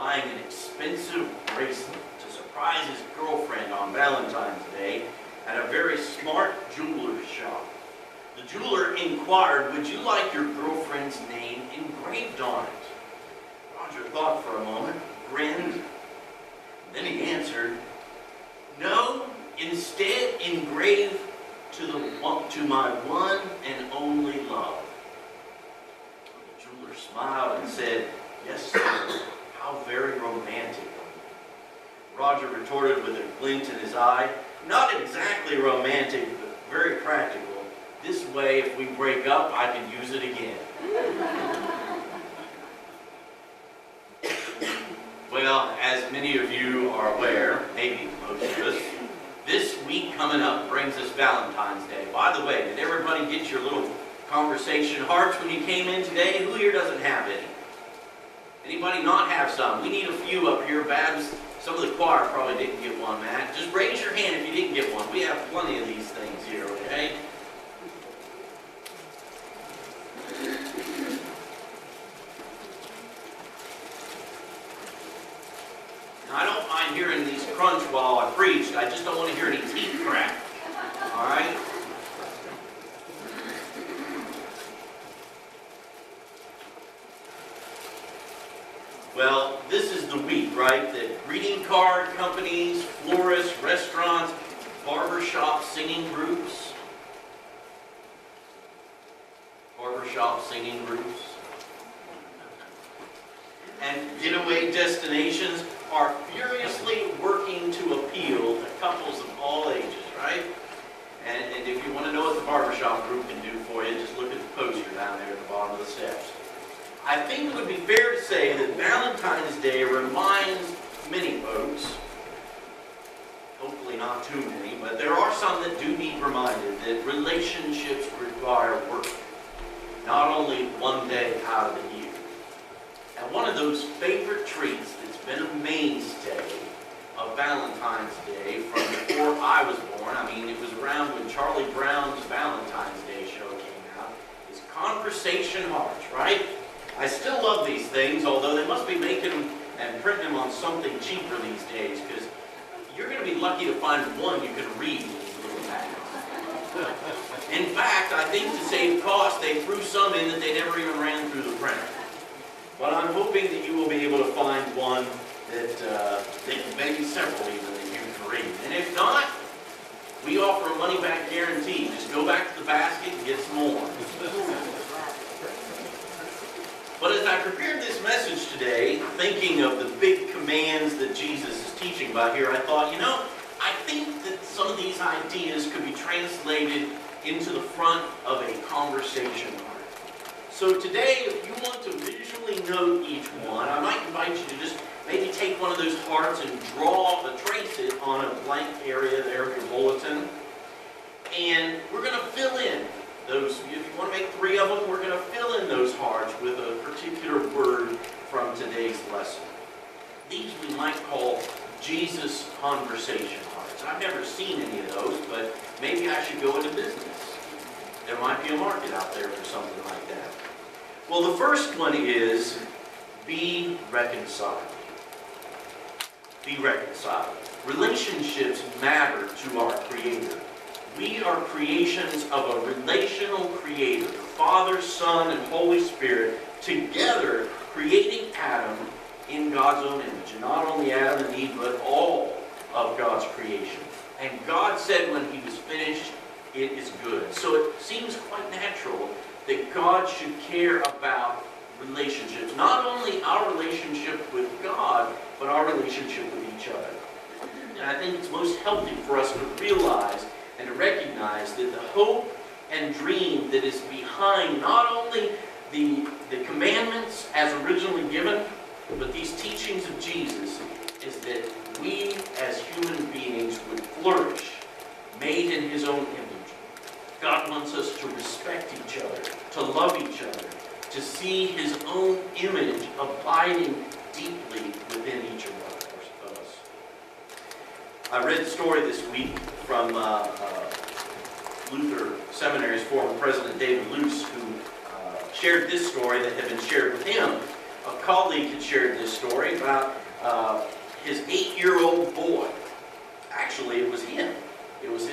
buying an expensive bracelet to surprise his girlfriend on Valentine's Day at a very smart jeweler's shop. The jeweler inquired, "Would you like your girlfriend's name engraved on it?" Roger thought for a moment, grinned, then he answered, "No, instead engrave to my one and only love." The jeweler smiled and said, "Yes, sir, how very romantic." Roger retorted with a glint in his eye, "Not exactly romantic, but very practical. This way, if we break up, I can use it again." Well, as many of you are aware, maybe most of us, this week coming up brings us Valentine's Day. By the way, did everybody get your little conversation hearts when you came in today? Who here doesn't have any? Anybody not have some? We need a few up here. Babs, some of the choir probably didn't get one, Matt. Just raise your hand if you didn't get one. We have plenty of these things here, okay? Now, I don't mind hearing these crunch while I preach. I just don't want to hear any teeth crack. All right? Well, this is the week, right, that greeting card companies, florists, restaurants, barbershop singing groups, and getaway destinations are furiously working to appeal to couples of all ages, right? And if you want to know what the barbershop group can do for you, just look at the poster down there at the bottom of the steps. I think it would be fair to say that Valentine's Day reminds many folks, hopefully not too many, but there are some that do need reminded that relationships require work, not only one day out of the year. And one of those favorite treats that's been a mainstay of Valentine's Day from before I was born, I mean, it was around when Charlie Brown's Valentine's Day show came out, is conversation hearts, right? I still love these things, although they must be making them and printing them on something cheaper these days, because you're going to be lucky to find one you can read in these little packets. In fact, I think to save cost, they threw some in that they never even ran through the printer. But I'm hoping that you will be able to find one that maybe several even that you can read. And if not, we offer a money-back guarantee. Just go back to the basket and get some more. But as I prepared this message today, thinking of the big commands that Jesus is teaching about here, I thought, I think that some of these ideas could be translated into the front of a conversation card. So today, if you want to visually note each one, I might invite you to just maybe take one of those hearts and trace it on a blank area there of your bulletin. And we're going to fill in those. If you want to make 3 of them, we're going to fill in those hearts with a particular word from today's lesson. These we might call Jesus conversation hearts. I've never seen any of those, but maybe I should go into business. There might be a market out there for something like that. Well, the first one is be reconciled. Be reconciled. Relationships matter to our Creator. We are creations of a relational Creator, the Father, Son, and Holy Spirit, together creating Adam in God's own image. And not only Adam and Eve, but all of God's creation. And God said when He was finished, it is good. So it seems quite natural that God should care about relationships. Not only our relationship with God, but our relationship with each other. And I think it's most healthy for us to realize and to recognize that the hope and dream that is behind not only the commandments as originally given, but these teachings of Jesus is that we as human beings would flourish, made in His own image. God wants us to respect each other, to love each other, to see His own image abiding deeply within each of us. I read the story this week from Luther Seminary's former president, David Luce, who shared this story that had been shared with him. A colleague had shared this story about his 8-year-old boy. Actually, it was him. It was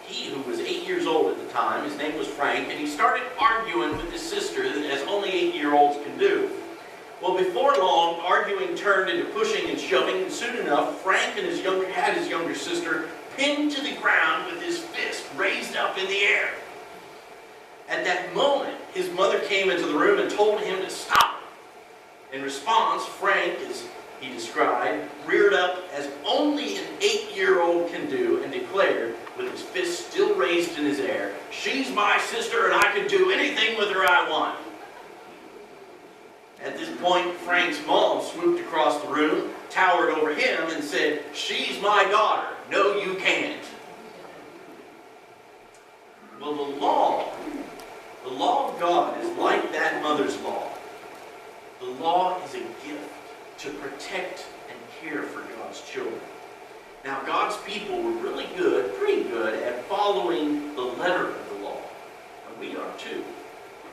he who was 8 years old at the time. His name was Frank, and he started arguing with his sister, as only 8-year-olds can do. Well, before long, arguing turned into pushing and shoving, and soon enough, Frank and had his younger sister pinned to the ground with his fist raised up in the air. At that moment, his mother came into the room and told him to stop. In response, Frank, as he described, reared up as only an 8-year-old can do and declared, with his fist still raised in his air, "She's my sister and I can do anything with her I want." At this point, Frank's mom swooped across the room, towered over him, and said, "She's my daughter. No, you can't." Well, the law of God is like that mother's law. The law is a gift to protect and care for God's children. Now, God's people were really good, pretty good, at following the letter of the law. And we are too.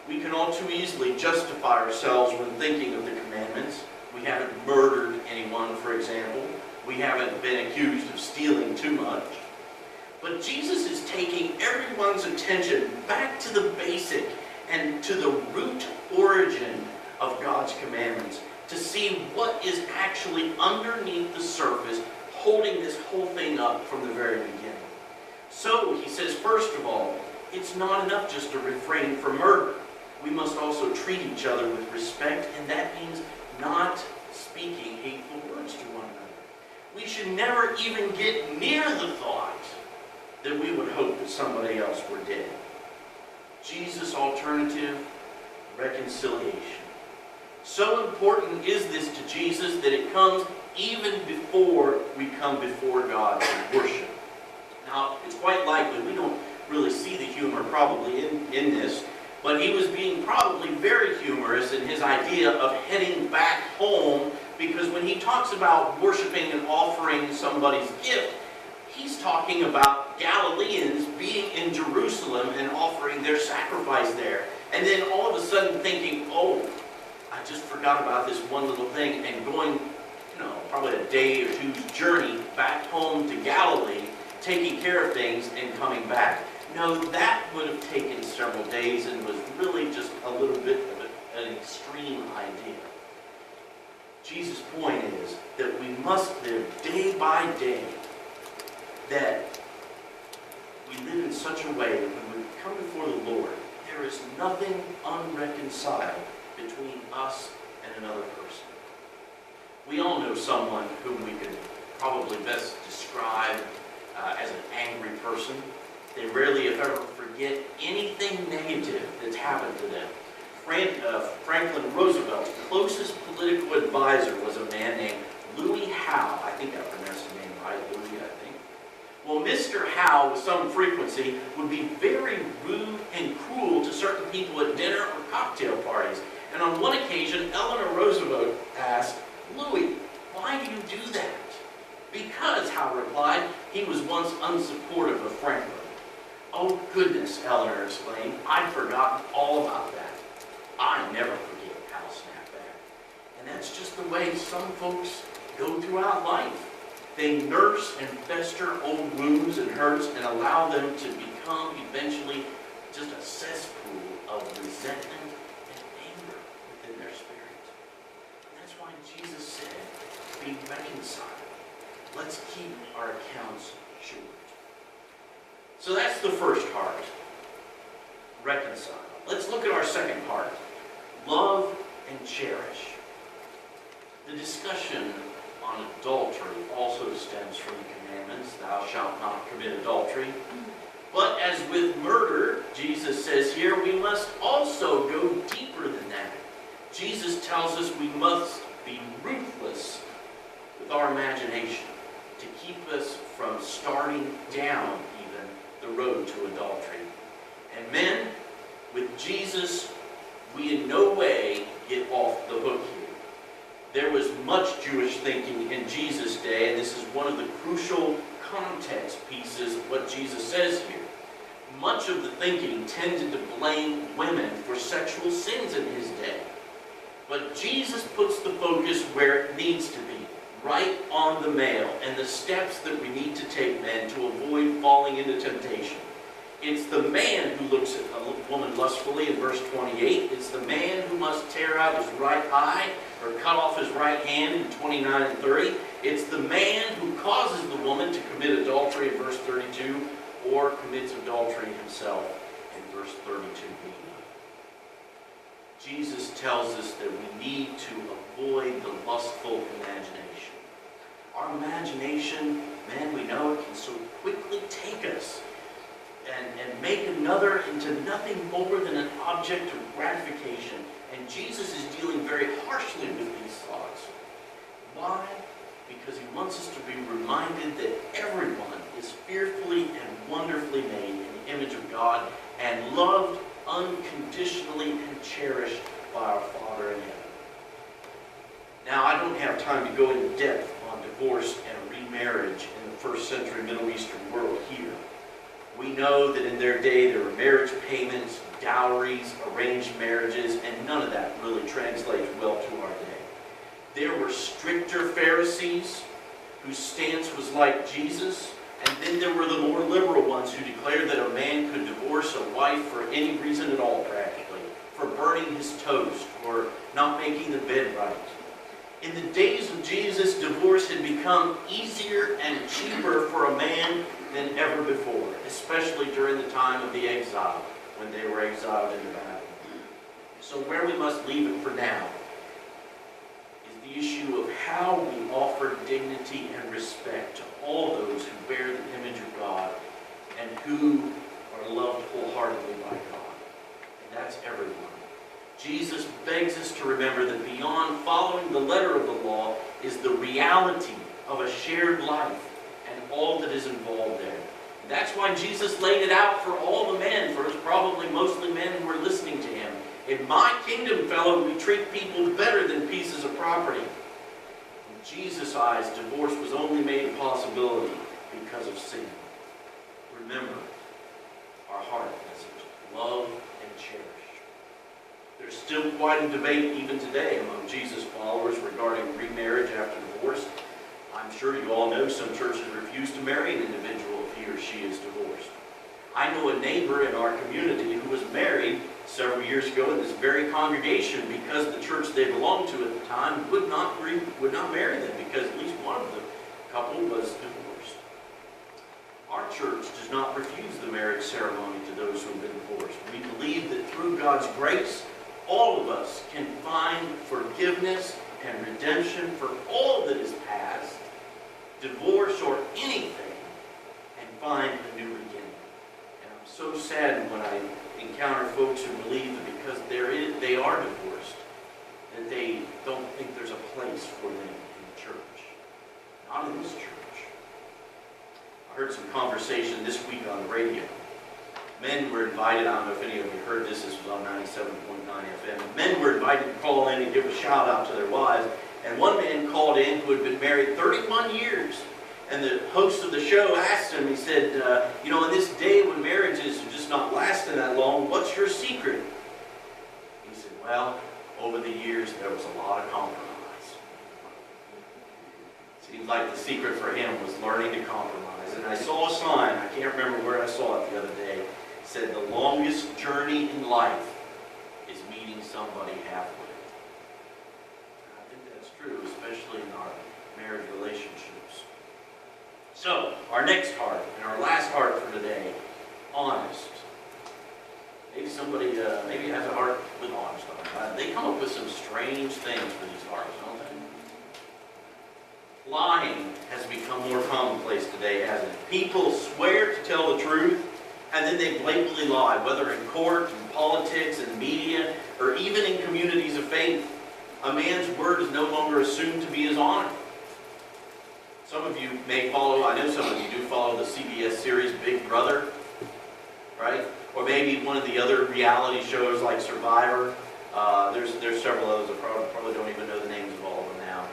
We can all too easily justify ourselves when thinking of the commandments. We haven't murdered anyone, for example. We haven't been accused of stealing too much. But Jesus is taking everyone's attention back to the basic and to the root origin of God's commandments, to see what is actually underneath the surface, holding this whole thing up from the very beginning. So, he says, first of all, it's not enough just to refrain from murder. We must also treat each other with respect, and that means not speaking hateful words to one another. We should never even get near the thought that we would hope that somebody else were dead. Jesus' alternative, reconciliation. So important is this to Jesus that it comes even before we come before God in worship. Now, it's quite likely, we don't really see the humor probably in this, but he was being probably very humorous in his idea of heading back home, because when he talks about worshiping and offering somebody's gift, he's talking about Galileans being in Jerusalem and offering their sacrifice there. And then all of a sudden thinking, oh, I just forgot about this one little thing, and going, probably a day or two's journey back home to Galilee, taking care of things and coming back. No, that would have taken several days and was really just a little bit of an extreme idea. Jesus' point is that we must live day by day, that we live in such a way that when we come before the Lord, there is nothing unreconciled between us and another person. We all know someone whom we could probably best describe as an angry person. They rarely, if ever, forget anything negative that's happened to them. Franklin Roosevelt's closest political advisor was a man named Louis Howe. I think I pronounced the name right, Louis, I think. Well, Mr. Howe, with some frequency, would be very rude and cruel to certain people at dinner or cocktail parties. And on one occasion, Eleanor Roosevelt asked, "Louis, why do you do that?" "Because," Howe replied, "he was once unsupportive of Franklin." "Oh goodness," Eleanor exclaimed, "I'd forgotten all about that." "I never forget," Howe snapped back. And that's just the way some folks go throughout life. They nurse and fester old wounds and hurts and allow them to become eventually just a cesspool of resentment and anger within their spirit. And that's why Jesus said, be reconciled. Let's keep our accounts short. So that's the first part. Reconcile. Let's look at our second part. Love and cherish. The discussion on adultery also stems from the commandments, thou shalt not commit adultery. But as with murder, Jesus says here, we must also go deeper than that. Jesus tells us we must be ruthless with our imagination to keep us from starting down even the road to adultery. And men, with Jesus, we in no way get off the hook here. There was much Jewish thinking in Jesus' day, and this is one of the crucial context pieces of what Jesus says here. Much of the thinking tended to blame women for sexual sins in his day. But Jesus puts the focus where it needs to be, right on the male, and the steps that we need to take, men, to avoid falling into temptation. It's the man who looks at a woman lustfully in verse 28. It's the man who must tear out his right eye or cut off his right hand in 29 and 30. It's the man who causes the woman to commit adultery in verse 32 or commits adultery himself in verse 32b. Jesus tells us that we need to avoid the lustful imagination. Our imagination, man, we know it can so quickly take us and make another into nothing more than an object of gratification. And Jesus is dealing very harshly with these thoughts. Why? Because he wants us to be reminded that everyone is fearfully and wonderfully made in the image of God and loved unconditionally and cherished by our Father in heaven. Now, I don't have time to go into depth on divorce and remarriage in the first century Middle Eastern world here. We know that in their day there were marriage payments, dowries, arranged marriages, and none of that really translates well to our day. There were stricter Pharisees whose stance was like Jesus, and then there were the more liberal ones who declared that a man could divorce a wife for any reason at all, practically, for burning his toast or not making the bed right. In the days of Jesus, divorce had become easier and cheaper for a man than ever before, especially during the time of the exile, when they were exiled into Babylon. So where we must leave it for now is the issue of how we offer dignity and respect to all those who bear the image of God and who are loved wholeheartedly by God. And that's everyone. Jesus begs us to remember that beyond following the letter of the law is the reality of a shared life and all that is involved there. And that's why Jesus laid it out for all the men, for it's probably mostly men who are listening to him. In my kingdom, fellow, we treat people better than pieces of property. In Jesus' eyes, divorce was only made a possibility because of sin. Remember, our heart message: love and cherish. There's still quite a debate even today among Jesus' followers regarding remarriage after divorce. I'm sure you all know some churches refuse to marry an individual if he or she is divorced. I know a neighbor in our community who was married several years ago in this very congregation because the church they belonged to at the time would not marry them because at least one of the couple was divorced. Our church does not refuse the marriage ceremony to those who have been divorced. We believe that through God's grace, all of us can find forgiveness and redemption for all that is past, divorce or anything, and find a new beginning. And I'm so saddened when I encounter folks who believe that because they are divorced, that they don't think there's a place for them in the church. Not in this church. I heard some conversation this week on the radio. Men were invited, I don't know if any of you heard this, this was on 97.9 FM. Men were invited to call in and give a shout out to their wives. And one man called in who had been married 31 years. And the host of the show asked him, he said, in this day when marriages are just not lasting that long, what's your secret? He said, well, over the years there was a lot of compromise. Seems like the secret for him was learning to compromise. And I saw a sign, I can't remember where I saw it the other day, said the longest journey in life is meeting somebody halfway. And I think that's true, especially in our marriage relationships. So, our next heart, and our last heart for today, honest. Maybe somebody has a heart with honest on it. They come up with some strange things for these hearts, don't they? Lying has become more commonplace today, hasn't it? People swear to tell the truth, and then they blatantly lie, whether in court, in politics, in media, or even in communities of faith. A man's word is no longer assumed to be his honor. Some of you may follow, I know some of you do follow the CBS series Big Brother, right? Or maybe one of the other reality shows like Survivor. There's several others. I probably don't even know the names of all of them now.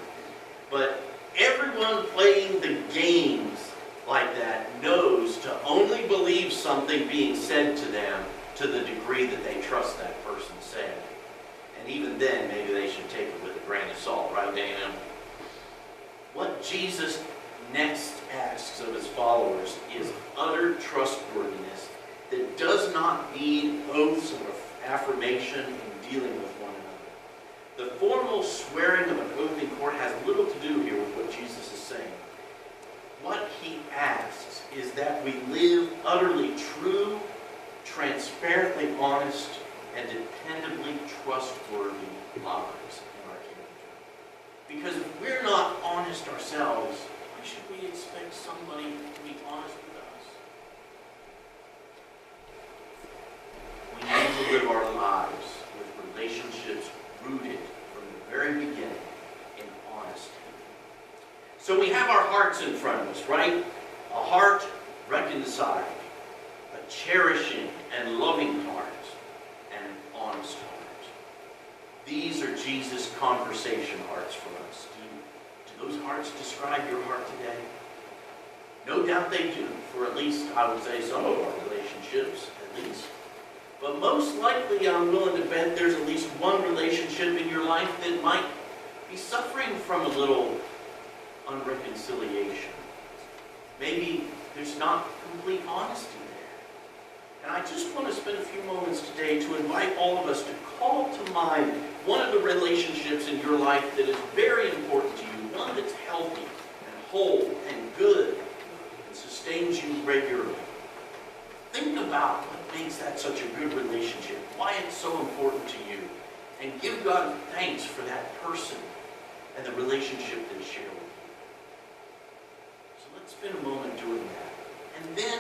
But everyone playing the games like that knows to only believe something being said to them to the degree that they trust that person said. And even then, maybe they should take it with a grain of salt, right, Dana? What Jesus next asks of his followers is utter trustworthiness that does not need oaths of affirmation in dealing with one another. The formal swearing of an oath in court has little to do here with what Jesus is saying. What he asks is that we live utterly true, transparently honest, and dependably trustworthy lives in our kingdom. Because if we're not honest ourselves, why should we expect somebody to be honest with us? We need to live our lives with relationships rooted from the very beginning in honesty. So we have our hearts in front of us, right? A heart reconciled, a cherishing and loving heart, and an honest heart. These are Jesus' conversation hearts for us. Do those hearts describe your heart today? No doubt they do, for at least, I would say, some of our relationships, at least. But most likely, I'm willing to bet there's at least one relationship in your life that might be suffering from a little unreconciliation. Maybe there's not complete honesty there. And I just want to spend a few moments today to invite all of us to call to mind one of the relationships in your life that is very important to you, one that's healthy and whole and good and sustains you regularly. Think about what makes that such a good relationship, why it's so important to you, and give God thanks for that person and the relationship they share with you. So let's spend a moment doing that. And then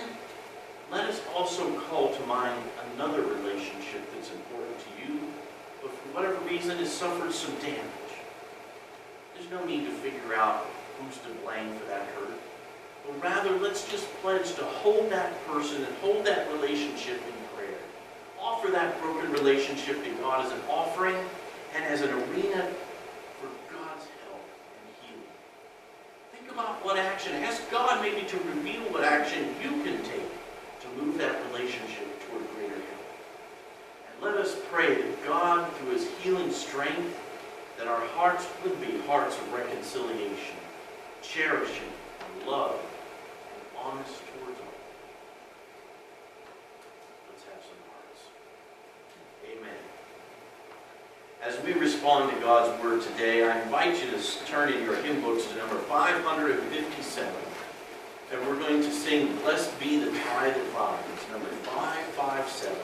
let us also call to mind another relationship that's important to you, but for whatever reason has suffered some damage. There's no need to figure out who's to blame for that hurt. But rather, let's just pledge to hold that person and hold that relationship in prayer. Offer that broken relationship to God as an offering and as an arena for God's help and healing. Think about what action. Ask God maybe to reveal what action you can take to move that relationship toward greater health. And let us pray that God, through his healing strength, that our hearts would be hearts of reconciliation, cherishing, and love, honest towards all. Let's have some hearts. Amen. As we respond to God's word today, I invite you to turn in your hymn books to number 557. And we're going to sing Blessed Be the Tie That Binds, number 557.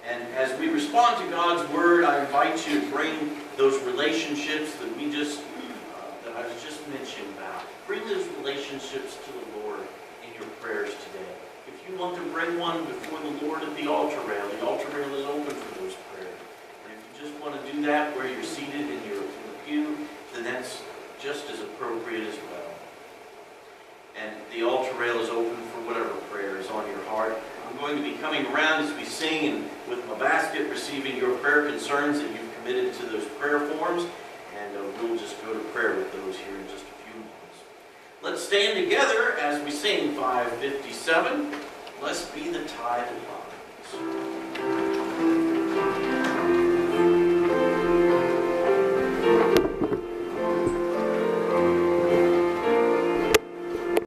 And as we respond to God's word, I invite you to bring those relationships that that I was just mentioning about. Bring those relationships to the Lord in your prayers today. If you want to bring one before the Lord at the altar rail is open for those prayers. And if you just want to do that where you're seated in the pew, then that's just as appropriate as well. And the altar rail is open for whatever prayer is on your heart. I'm going to be coming around as we sing and with my basket receiving your prayer concerns that you've committed to those prayer forms. And we'll just go to prayer with those here in just a few moments. Let's stand together as we sing 557, Blessed Be the Tie That Binds.